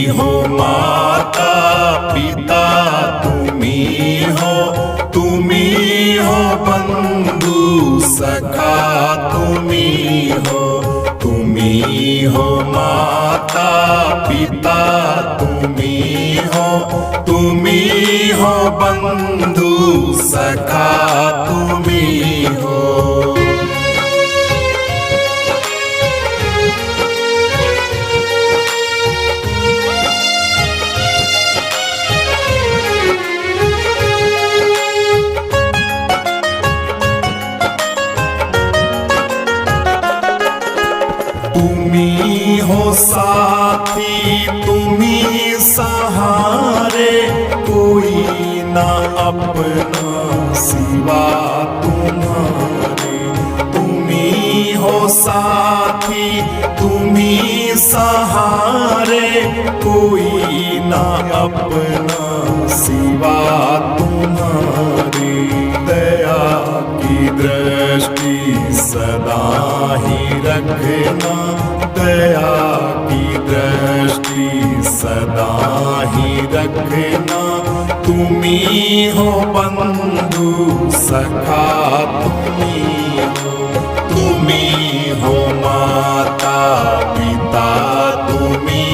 हो माता पिता, तुम्ही हो बंधु सखा, तुम्ही हो माता पिता, तुम्ही हो बंधु सखा, तुम्ही हो। तुम्ही हो साथी, तुम्ही सहारे, कोई ना अपना सिवा तुम्हारे। तुम्ही हो साथी, तुम्ही सहारे, कोई ना अपना सिवा तुम्हारे। दया की दृष्टि सदा ही रखना, दया की दृष्टि सदा ही रखना। तुम्ही हो बंधु सखा, तुम्ही हो माता पिता, तुम्ही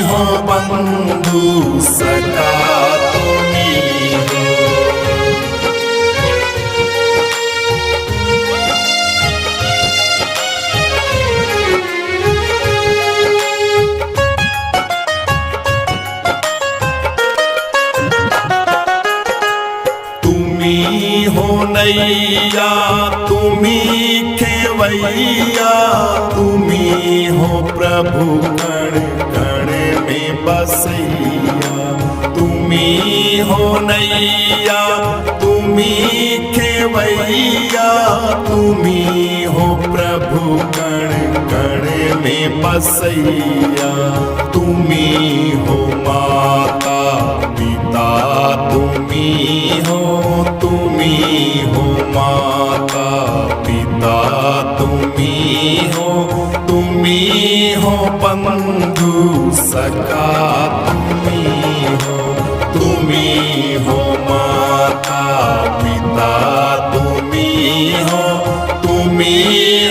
हो बंधु सखा, तुम्ही हो। तुम्ही हो नैया, तुम्ही खेवैया, तुम्ही हो प्रभु कण कण में बसैया। तुम्ही हो नैया, तुम्ही खेवैया, तुम्ही हो प्रभु कण कण में बसैया। तुम्ही हो माता पिता, तुम्ही हो माता पिता, तुम्ही हो बंधु सखा, तुम्ही हो माता पिता, तुम्ही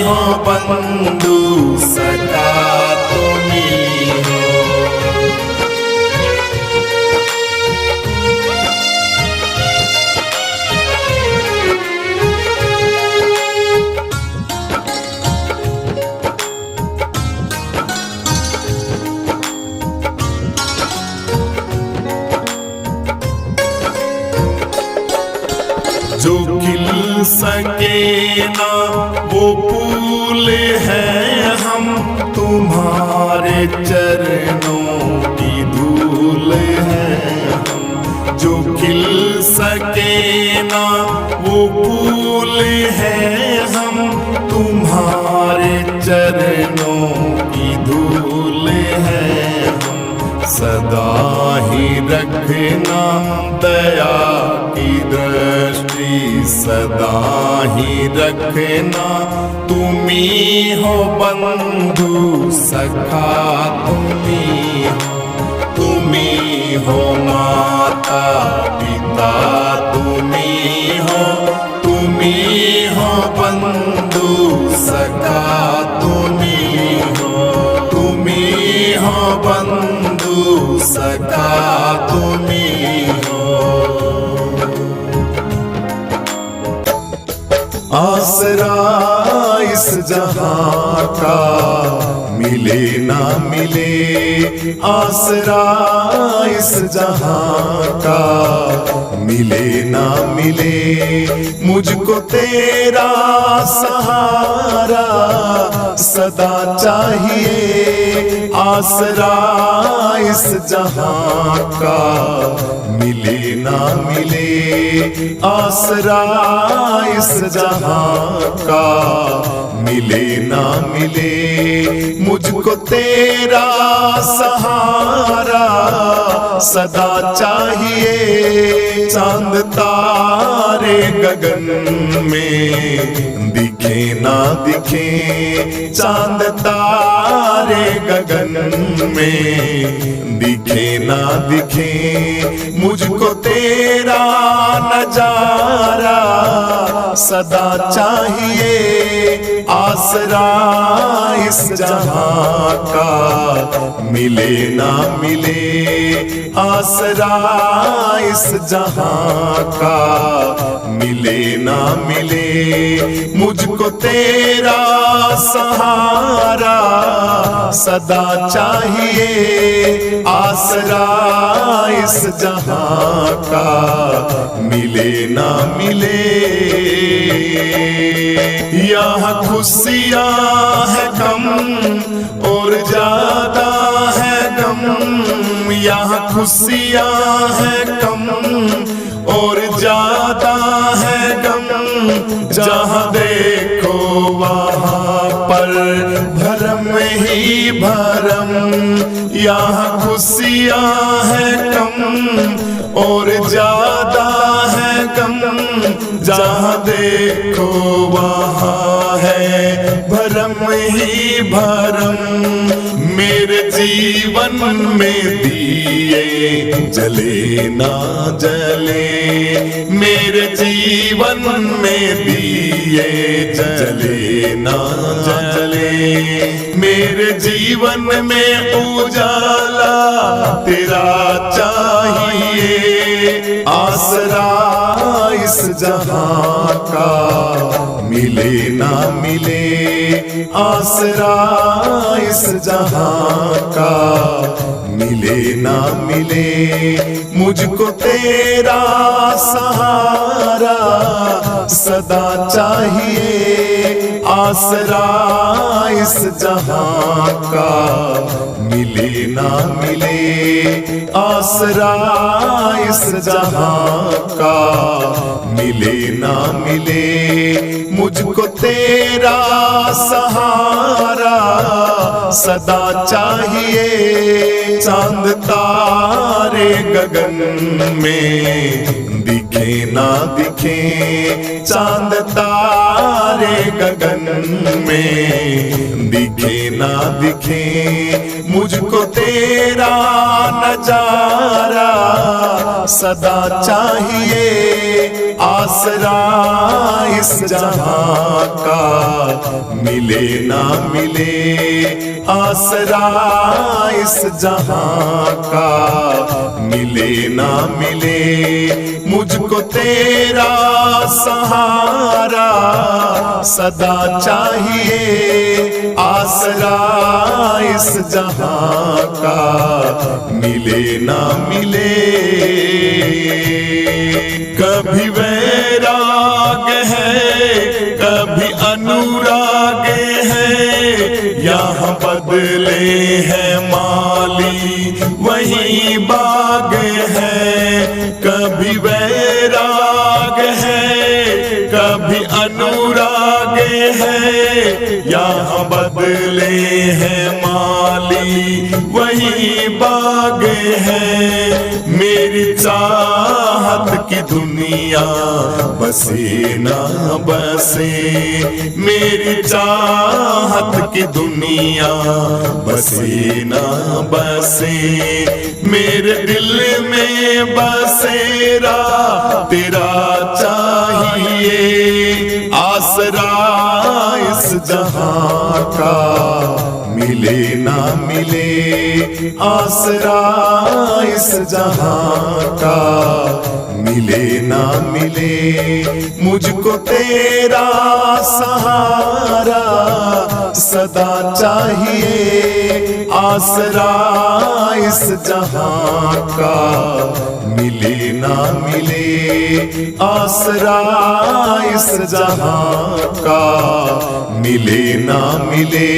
हो बंधु सखा, तुम्ही हो। जो खिल सके ना वो फूल है हम, तुम्हारे चरणों की धूल है हम। जो खिल सके ना वो फूल है हम, तुम्हारे चरणों की धूल है हम। सदा ही रखना दया की दृष्टि, सदा ही रखना। तुम्ही हो बंधु सखा, तुम्ही हो माता पिता, तुम्ही हो बंधु सखा, तुम्ही हो बंधु सखा, तुम्ही हो। आसरा इस जहां का मिले ना मिले, आसरा इस जहां का मिले ना मिले। मुझको तेरा सहारा सदा चाहिए, आसरा इस जहां का मिले ना मिले। आसरा इस जहां का मिले ना मिले। मुझको तेरा सहारा सदा चाहिए। चांद तारे गगन में दिखे दिखे ना दिखे चांद तारे गगन में, दिखे ना दिखे मुझको तेरा नजारा सदा चाहिए, आसरा इस जहां का मिले ना मिले, आसरा इस जहां का मिले ना मिले, मुझको तेरा सहारा सदा चाहिए, आसरा इस जहां का मिले ना मिले। यहाँ खुशियाँ है कम और ज्यादा है गम, यहाँ खुशियाँ है कम और ज्यादा है गम, जहाँ देखो वहाँ पर भरम ही भरम, यहाँ खुशियाँ है कम और ज्यादा है गम, जहाँ देखो वहाँ है भरम ही भरम। मेरे जीवन में दिए जले ना जले, मेरे जीवन में दिए जले ना जले, मेरे जीवन में उजाला तेरा चाहिए, आसरा इस जहां का मिले ना मिले, आसरा इस जहां का मिले ना मिले, मुझको तेरा सहारा सदा चाहिए, आसरा इस जहां का मिले ना मिले, आसरा इस जहां का मिले ना मिले, मुझको तेरा सहारा सदा चाहिए, चांद तारे गगन में दिखे ना दिखे, चांद तारे गगन में दिखे ना दिखे, मुझको तेरा नजारा सदा चाहिए, आसरा इस जहां का मिले ना मिले, आसरा इस जहां का मिले ना मिले, मुझको तेरा सहारा सदा चाहिए, आसरा इस जहां का मिले ना मिले। कभी वैराग है कभी अनुराग है, यहाँ बदले हैं माली वही बाग है, कभी वैराग है कभी अनुराग है, यहाँ बदले हैं माली वही बाग है, मेरी चाहत की दुनिया बसे ना बसे, मेरी चाहत की दुनिया बसे ना बसे, मेरे दिल में बसेरा तेरा चाहिए, आसरा इस जहां का मिले ना मिले, आसरा इस जहां का मिले ना मिले, मुझको तेरा सहारा सदा चाहिए, आसरा इस जहां का मिले ना मिले, आसरा इस जहां का मिले ना मिले,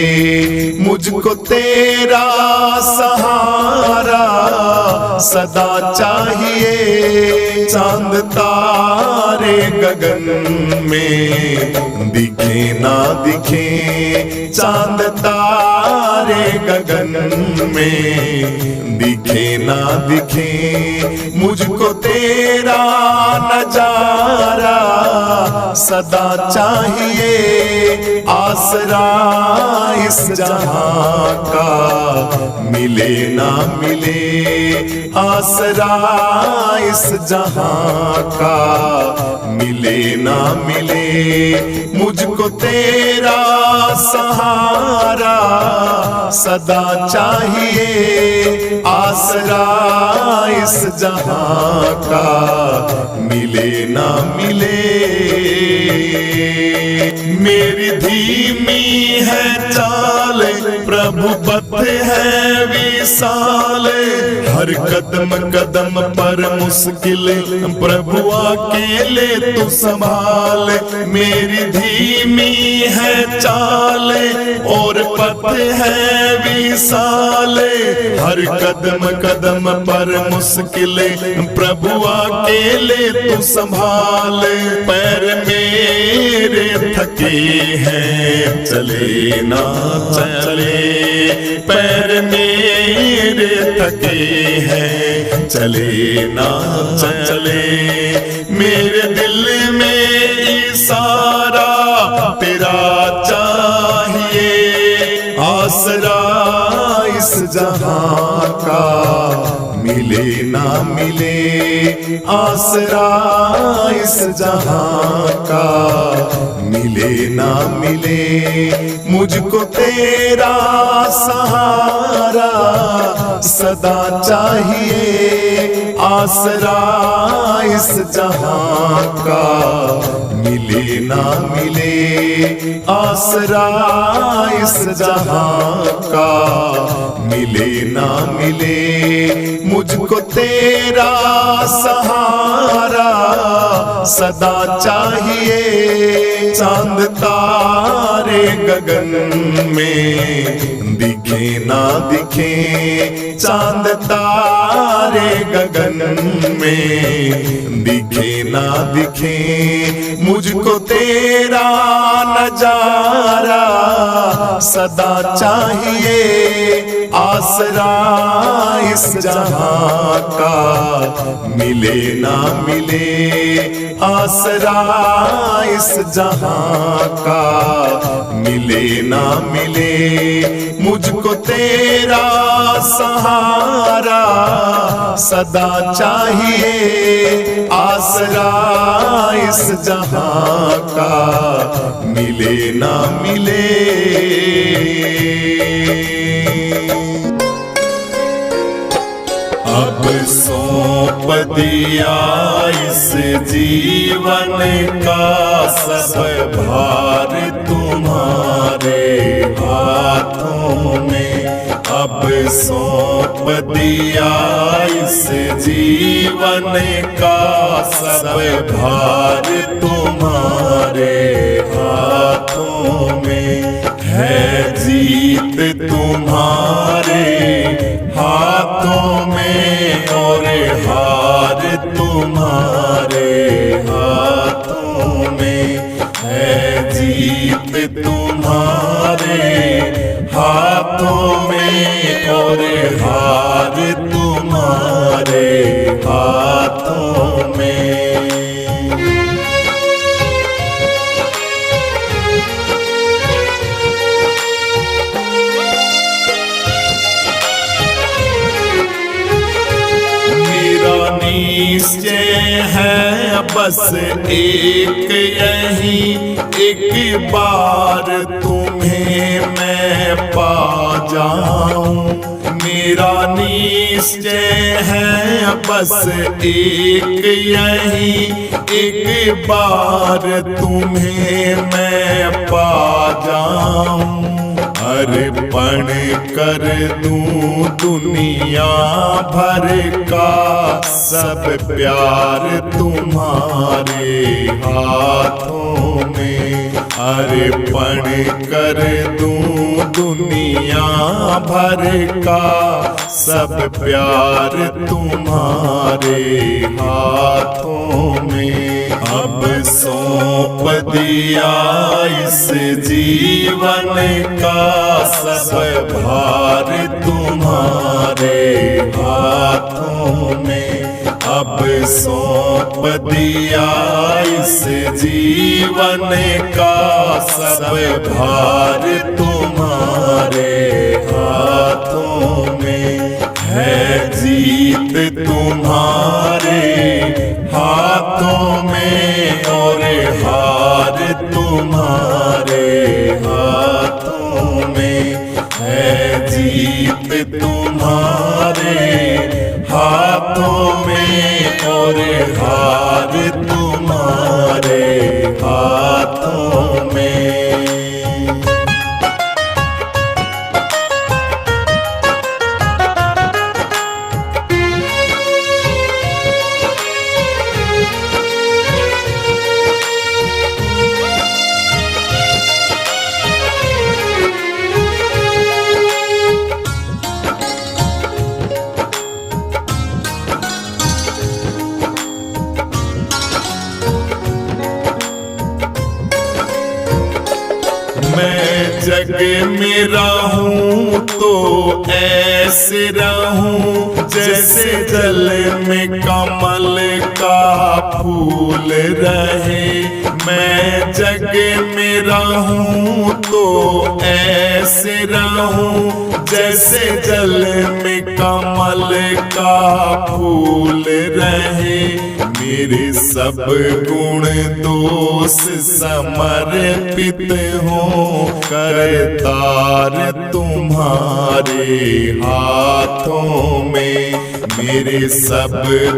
मुझको तेरा सहारा सदा चाहिए, चांद तारे गगन में दिखे ना दिखे, चांद तारे गगन में, दिखे ना दिखे मुझको तेरा नजारा, सदा चाहिए आसरा इस जहां का, मिले ना मिले आसरा इस जहां का, मिले ना मिले मुझको तेरा सहारा, सदा चाहिए आसरा इस जहां का, मिले ना मिले। मेरी धीमी है चाल प्रभु पथ है विशाल, हर कदम कदम पर मुश्किल प्रभु अकेले तू संभाल। मेरी धीमी है चाल और पथ है विशाल, हर कदम कदम पर मुश्किल प्रभु अकेले तू संभाल। पैर मेरे थके हैं चले ना चले, पैर मेरे थके हैं चले ना चले, मेरे दिल में इशारा तेरा चाहिए, आसरा इस जहां का, मिले ना मिले आसरा इस जहां का, मिले ना मिले मुझको तेरा सहारा, सदा चाहिए आसरा इस जहां का, मिले ना मिले आसरा इस जहां का, मिले ना मिले मुझको तेरा सहारा, सदा चाहिए चांद तारे गगन में, दिखे ना दिखे चांद तारे गगन में, दिखे ना दिखे मुझको तेरा नजारा, सदा चाहिए आसरा इस जहां का, मिले ना मिले आसरा इस जहां का, मिले ना मिले मुझको तेरा सहारा, सदा चाहिए आसरा इस जहां का, मिले ना मिले। अब सौंप दिया इस जीवन का सब भार तुम्हारे हाथों में, अब सौंप दिया इस जीवन का सब भार तुम्हारे हाथों में, है जीत तुम्हारे हाथों में और हार तुम्हारे हाथों में, है जीत तुम्हारे हाथों में और हार तुम्हारे हाथों में। निश्चय है बस एक यही, एक बार तुम्हें मैं पा जाऊं, मेरा निश्चय है बस एक यही, एक बार तुम्हें मैं पा जाऊं, अर्पण कर दूं दुनिया भर का सब प्यार तुम्हारे हाथों में, अर्पण कर दूं दूं दुनिया भर का सब प्यार तुम्हारे हाथों में। अब सौंप दिया इस जीवन का सब भार तुम्हारे हाथों में। अब सौंप दिया इस जीवन का सब भार तुम्हारे हाथों में। है जीत तुम्हारे हाथों में और हार तुम्हारे हाथों में। है जीत तुम्हारे हाथों में और हार तुम्हारे हाथों में। मैं जग में रहूं तो ऐसे रहूं जैसे जल में कमल का फूल रहे। मैं जग में रहूं तो ऐसे रहूं जैसे जल में कमल का फूल रहे। मेरे सब गुण दोष समर्पित हों करतार तुम्हारे हाथों में। मेरे सब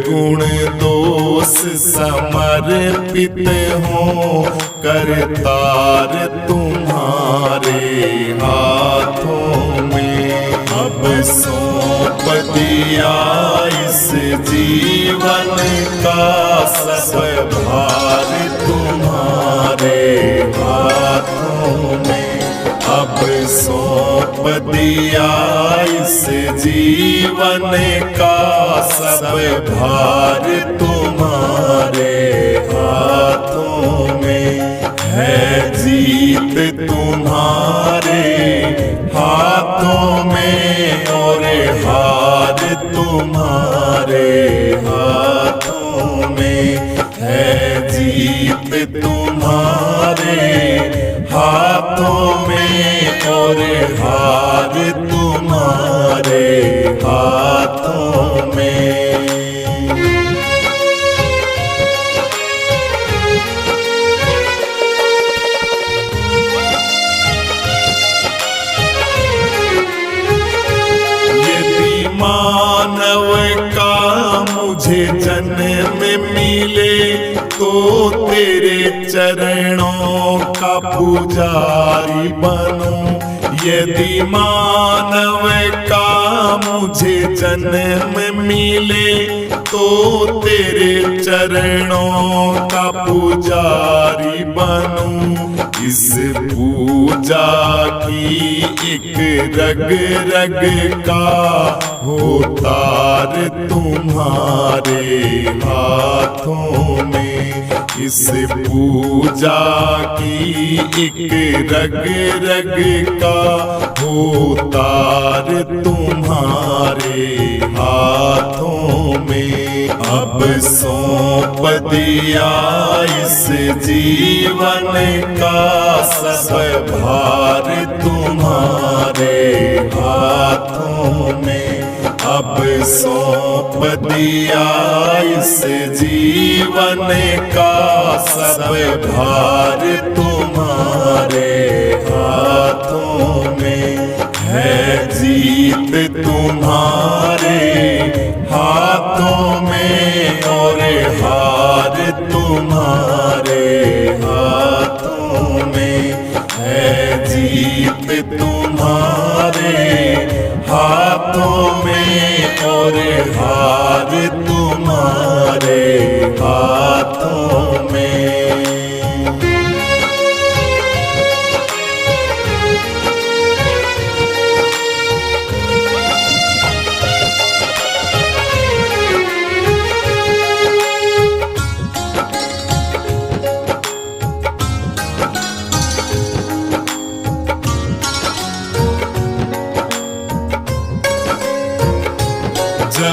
गुण दोष समर्पित हों करतार तुम्हारे हाथों में। अब सौंप दिया इस जीवन का सब भार तुम्हारे हाथों में। अब सौंप दिया इस जीवन का सब भार तुम्हारे हाथों में। है जीत तुम्हारे हाथों में और हार तुम्हारे हाथों में। है जीत तुम्हारे हाथों में और हार तुम्हारे हाथों में। मानव का मुझे जन्म मिले तो तेरे चरणों का पुजारी बनूं। यदि मानव का मुझे जन्म मिले तो तेरे चरणों का पुजारी बनूं। इस पूजा की एक रग रग का हो तार तुम्हारे हाथों में। इस पूजा की एक रग रग का हो तार तुम्हारे हाथों में। अब सौंप दिया इस जीवन का सब भार तुम्हारे हाथों में। अब सौंप दिया इस जीवन का सब भार तुम्हारे हाथों में। है जीत तुम्हारे हाथों में और हार तुम्हारे हाथों में। है जीत तुम्हारे हाथों में और हार तुम्हारे हाथों में।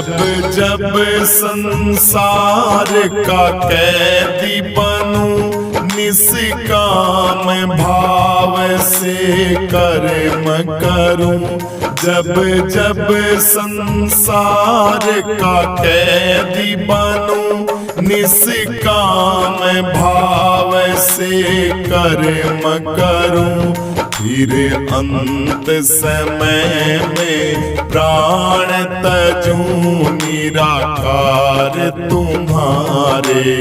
जब जब संसार का कैदी बनूं, निष्काम भाव से कर्म करूं। जब जब संसार का कैदी बनूं, निष्काम भाव से कर्म करूं। फिर अंत समय में प्राण तजूं, निराकार तुम्हारे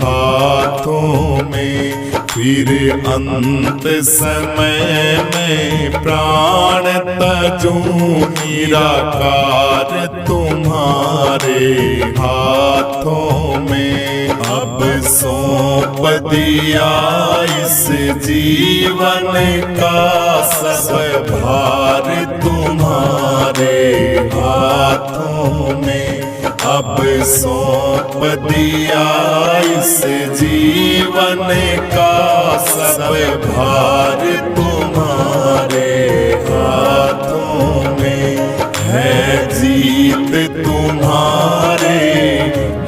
हाथों में। फिर अंत समय में प्राण तजूं, निराकार तुम्हारे हाथों में। अब सौंप दिया इस जीवन का सब भार तुम्हारे हाथों में। अब सौंप दिया इस जीवन का सब भार तुम्हारे हाथों में। है जीत तुम्हारे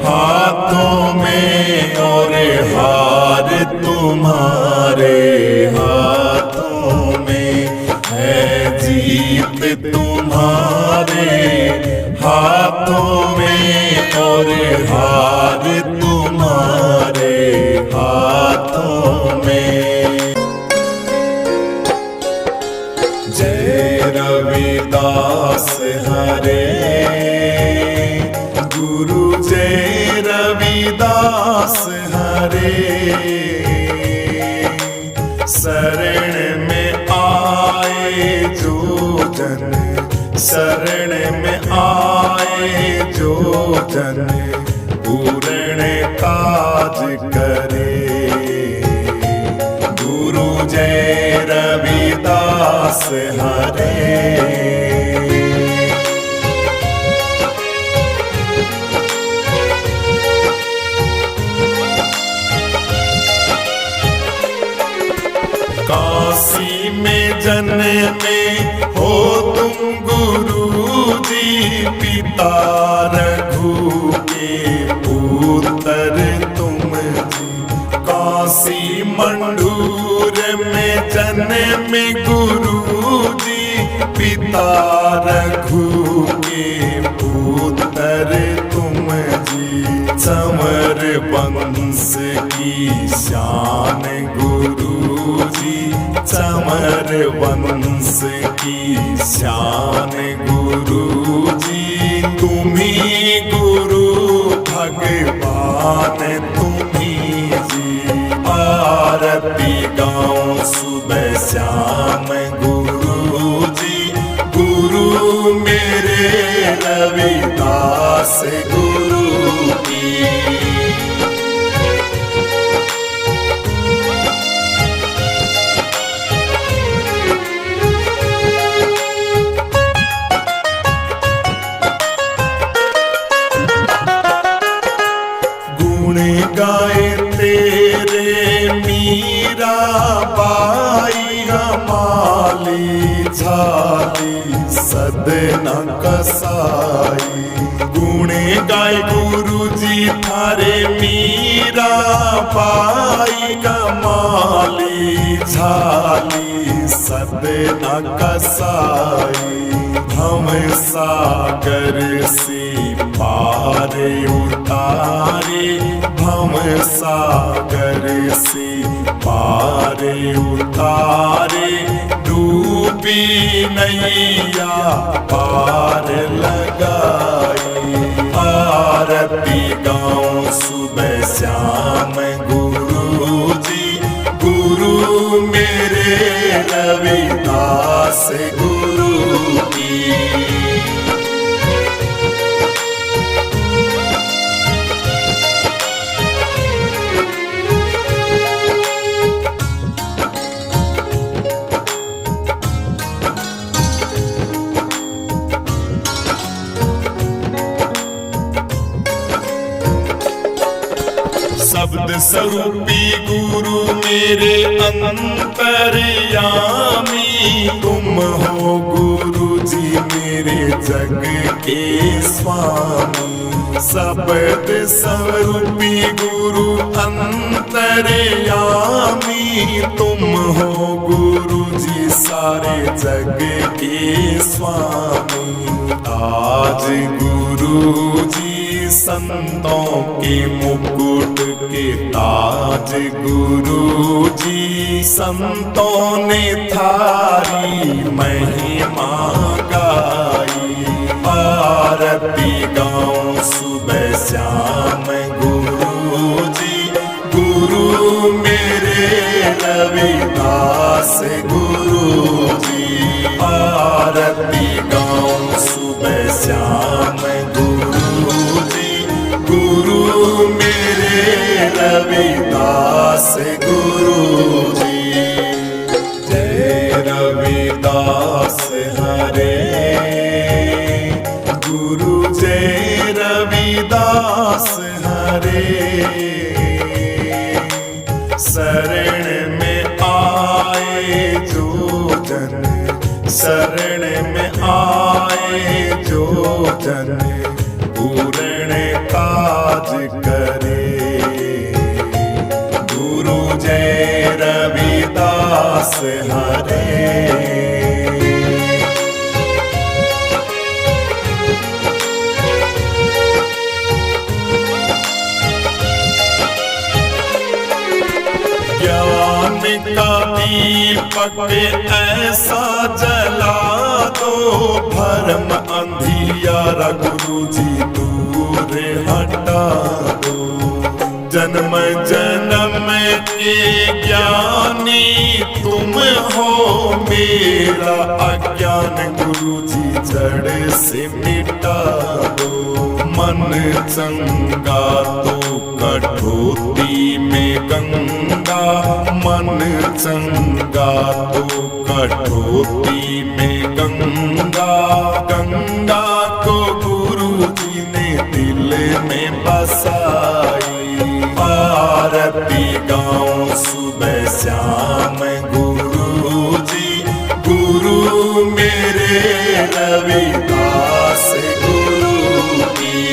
हाथों में और हार तुम्हारे हाथों में। है जीत तुम्हारे हाथों में और हार तुम्हारे हाथों में। जय रविदास हरे गुरु, जय रविदास हरे। शरण में आए जो जन, शरण में आए जो जन, पूर्ण काज करे। गुरु जय रविदास हरे। काशी में जन्मे हो तुम गुरु जी, पिता रघु के पुत्र तुम जी। काशी मंडूर में जन्मे गुरु जी, पिता रघु के पुत्र तुम जी। संवर वंश की शान गुरु जी, समर वंश की शान गुरु जी। तुम्ही गुरु भगवान तुम्ही जी। आरती गाऊं सुबह शाम गुरु जी। गुरु मेरे रविदास गुरु की। गाए तेरे मीरा बाई, हमाली झाली सदन कसाई। गुण गाए गुरु जी थारे मीरा बाई, कमाली झाली सदन कसाई। हम सागर से पार उतारे, हम सागर से पार उतारे। डूबी नैया पार लगाई। आरती गाऊं सुबह शाम गुरु जी। गुरु मेरे रविदास गुरु की। शब्द स्वरूपी गुरु मेरे अंतर्यामी। तुम हो गुरु जी मेरे मेरे जग के स्वामी। शब्द स्वरूपी गुरु अंतर्यामी, तुम हो गुरु जी सारे जग के स्वामी। आज गुरु जी संतों के मुकुट के ताज, गुरु जी संतों ने थारी महिमा गाई। आरती गाऊं सुबह शाम गुरु जी, गुरु मेरे रविदास गुरु जी। आरती गाऊं सुबह शाम गुरु जी, गुरु मेरे रविदास गुरु जी। जय रविदास हरे गुरु, जय रविदास हरे। शरण में आए जो जन, शरण में आए जो जन, पूर्ण काज करे। गुरु जय रविदास हरे। ज्ञान का दीपक ऐसा जला दो, भरम अंधियारा गुरु जी दूर हटा दो। जन्म जन्म के ज्ञानी तुम हो, मेरा अज्ञान गुरु जी जड़ से मिटा दो। मन चंगा तो कठोती में गंगा, मन चंगा तो कठोती में गंगा। गंगा को गुरु जी ने दिल में बसाई। आरती गाऊं सुबह शाम गुरु जी, गुरु मेरे रविदास गुरु की।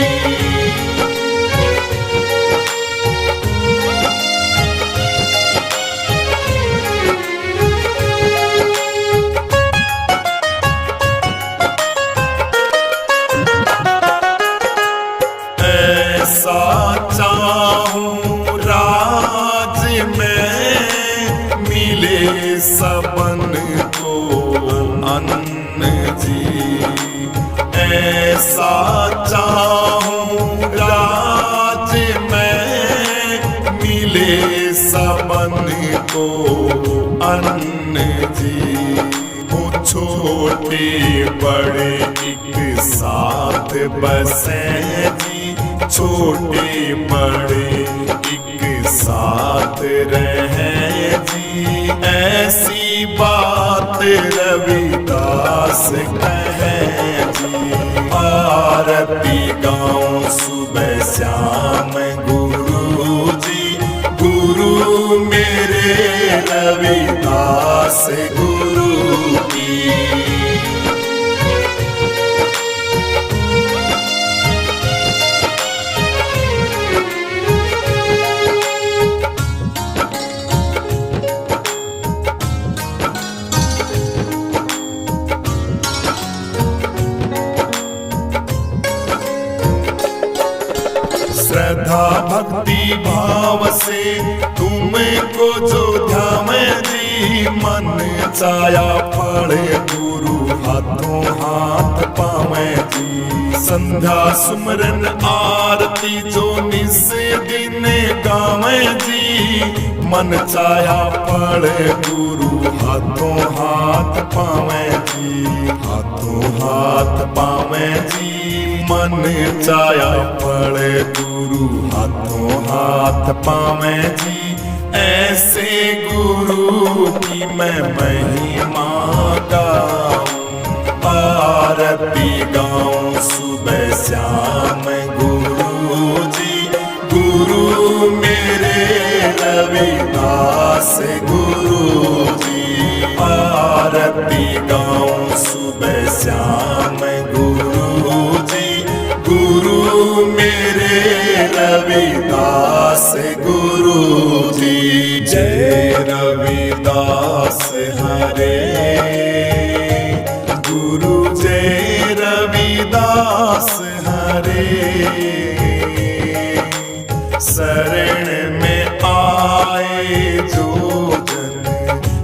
ऐसा चाहूं राज में मिले सबन को अन्न जी। ऐसा चाहूं राज में मिले सबन को अन्न जी। वो छोटे बड़े एक साथ बसे जी, छोटे बड़े एक साथ रहे जी। ऐसी बात रविदास कहे जी। आरती गाऊं सुबह शाम गुरु जी, गुरु मेरे रविदास गुरु की। श्रद्धा भक्ति भाव से तुमको जो ध्यान जी, मन चाया फल गुरु हाथों हाथ पावे जी। संध्या सुमरन आरती जो निस दिन गावे जी, मन चाया फल गुरु हाथों हाथ पावे जी। हाथों हाथ पावे जी, मन चाया फल गुरु हाथों हाथ पावे जी। ऐसे गुरु की मैं महिमा गाऊं। आरती गाऊं सुबह शाम गुरु जी, गुरु मेरे रविदास गुरु जी। आरती गाऊं सुबह शाम मेरे रविदास गुरु जी। जय रविदास हरे गुरु, जय रविदास हरे। शरण में आए जो जन,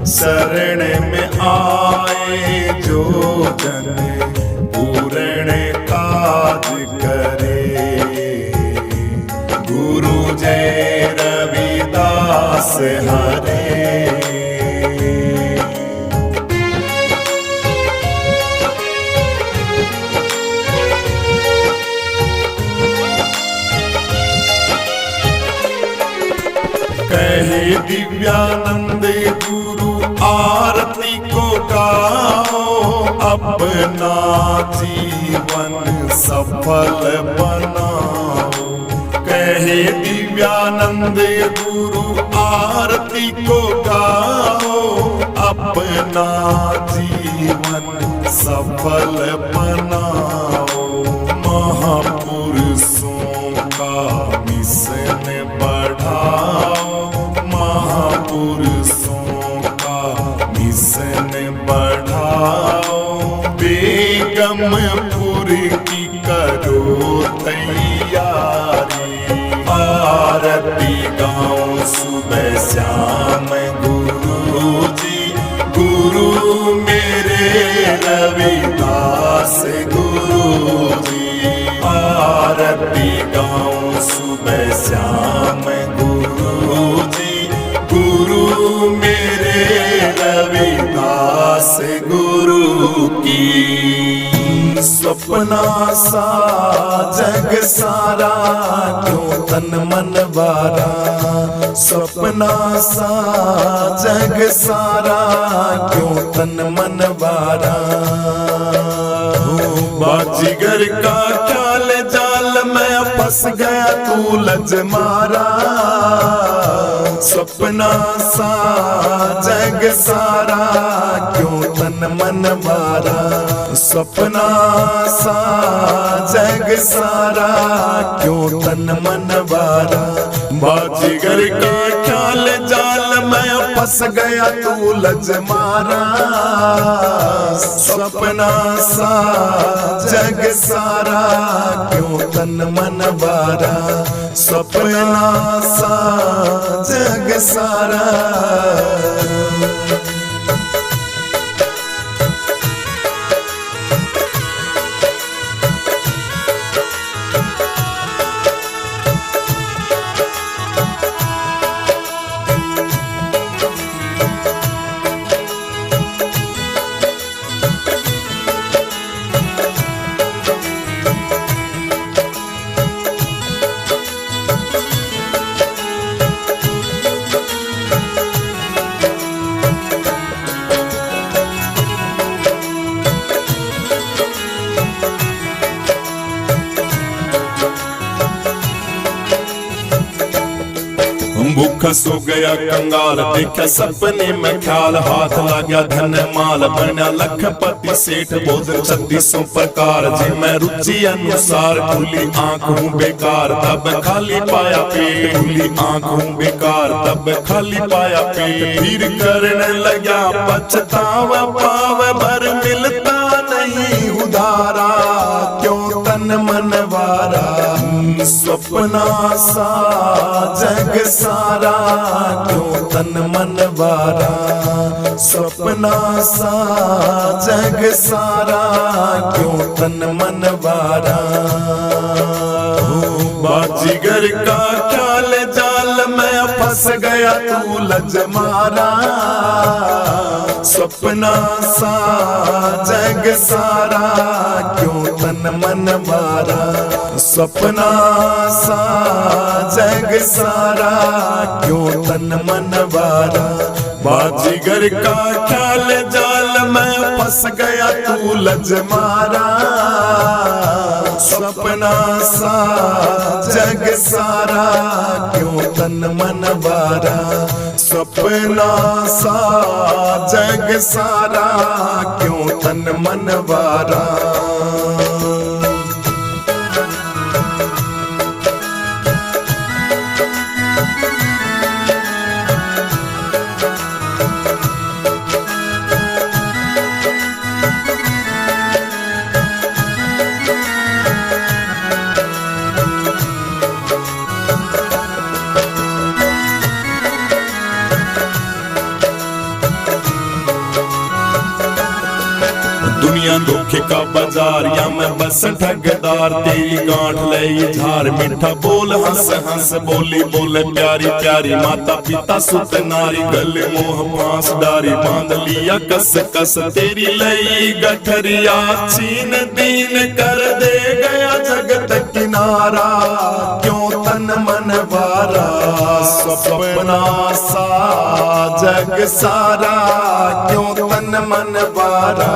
शरण में आए जो जन, पूर्ण काज करे। गुरु जय रविदास हरे। कहे दिव्यानंद गुरु आरती को गाओ, अपना जीवन सफल बनाओ। कहे दिव्यानंद गुरु आरती को गाओ, अपना जीवन सफल बनाओ। महापुरुषों का मिशन बढ़ाओ, महापुरुषों का मिशन बढ़ाओ। बेगमपुर की करो तैयारी, आरती गाँव सुबह शाम गुरु जी। गुरु मेरे रविदास गुरु जी, आरती गाँव सुबह शाम गुरु जी। गुरु मेरे रविदास गुरु की। सपना सा जग सारा क्यों तन मन वारा, सपना सा जग सारा क्यों तन मन वारा। बाजीगर का ख्याल जाल में फंस गया तू लज मारा। सपना सा जग सारा क्यों तन मन मारा, सपना सा जग सारा क्यों तन मन मारा। बाजीगर का ख्याल जाल में फंस गया तू लज मारा। सपना सा जग सारा क्यों तन मन मारा, सपना सा जग सारा। भूखा सो गया कंगाल, देखा सपने में ख्याल। हाथ लगा धन माल, बना लखपति सेठ भोजन 3600 प्रकार। जी मैं रुचि अनुसार खुली आंख हूँ बेकार, तब खाली पाया पेट। खुली आंख हूँ बेकार, तब खाली पाया पेट। फिर करने लगा पछतावा, पाव भर मिलता नहीं उधारा। क्यों तन मन वारा, सपना सा जग सारा क्यों तन मन वारा। सपना सा जग सारा क्यों तन मन वारा। बाजीगर का ख्याल जाल में फंस गया तू लज मारा। सपना सा जग सारा क्यों तन मन मारा। सपना सा जग सारा क्यों तन मन वारा। बाजीगर का ख्याल जाल में फंस गया तू लज मारा। सपना सा जग सारा क्यों तन मन वारा। सपना सा जग सारा क्यों तन मन वारा। दुनिया धोखे का बाजार या मैं बस ठगदार, तेरी गांठ ले झार मीठा बोल हंस हंस बोली बोले प्यारी प्यारी, माता पिता सुत नारी गले मोह फांस डारी, बांध लिया कस कस तेरी लई गठरिया, छीन दीन कर दे गया जगत किनारा, क्यों तन मन वारा सपना सा जग सारा, क्यों तन मन वारा।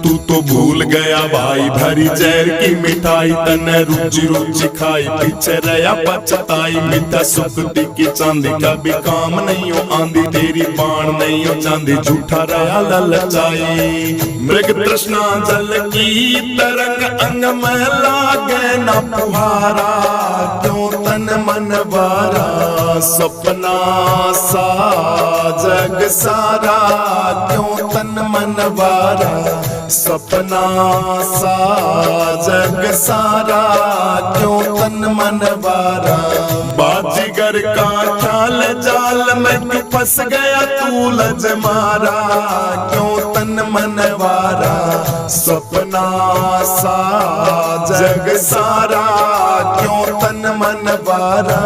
तू तो भूल गया भाई भरी जहर की मिठाई, तने रुचि रुचि खाई पीछे रहा पछताई, मीठा सुख की चांदी कभी काम नहीं हो आंधी, तेरी बाण नहीं हो चांदी झूठा रहा ललचाई, मृग तृष्णा जल की तरंग अंग में लागे न फुहारा, क्यों तन मन वारा सपना सा जग सारा, क्यों तन मन वारा सपना सा जग सारा, क्यों तन मन वारा। बाजीगर का ख्याल जाल में क्यों फंस गया तू लज मारा, क्यों तन मन वारा सपना सा जग सारा, क्यों तन मन वारा।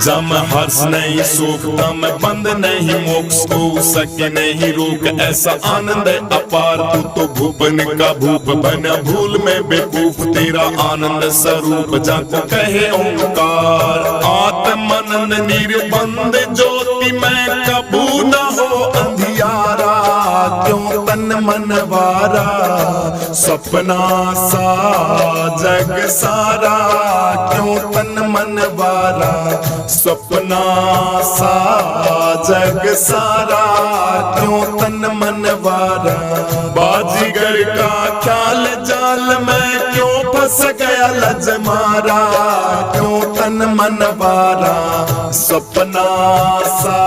जम हर्ष नहीं सुख तम बंद नहीं, मोक्ष को सके नहीं रोक, ऐसा आनंद अपार तू तो भूपन का भूप बना भूल में बेकूफ, तेरा आनंद स्वरूप जाको कहे ओंकार, आत्मनंद निर्बंध ज्योति में कबू न हो अंधियारा, क्यों तन मन वारा सपना सा जग सारा, क्यों तन मन वारा सपना सा जग सारा, क्यों तन मन वारा। बाजीगर का ख्याल जाल में क्यों फंस गया लज मारा, क्यों तन मन वारा सपना सा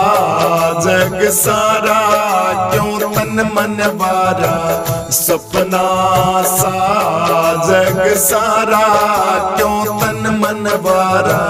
जग सारा, क्यों तन मन वारा सपना सा जग सारा, क्यों तन मन वारा।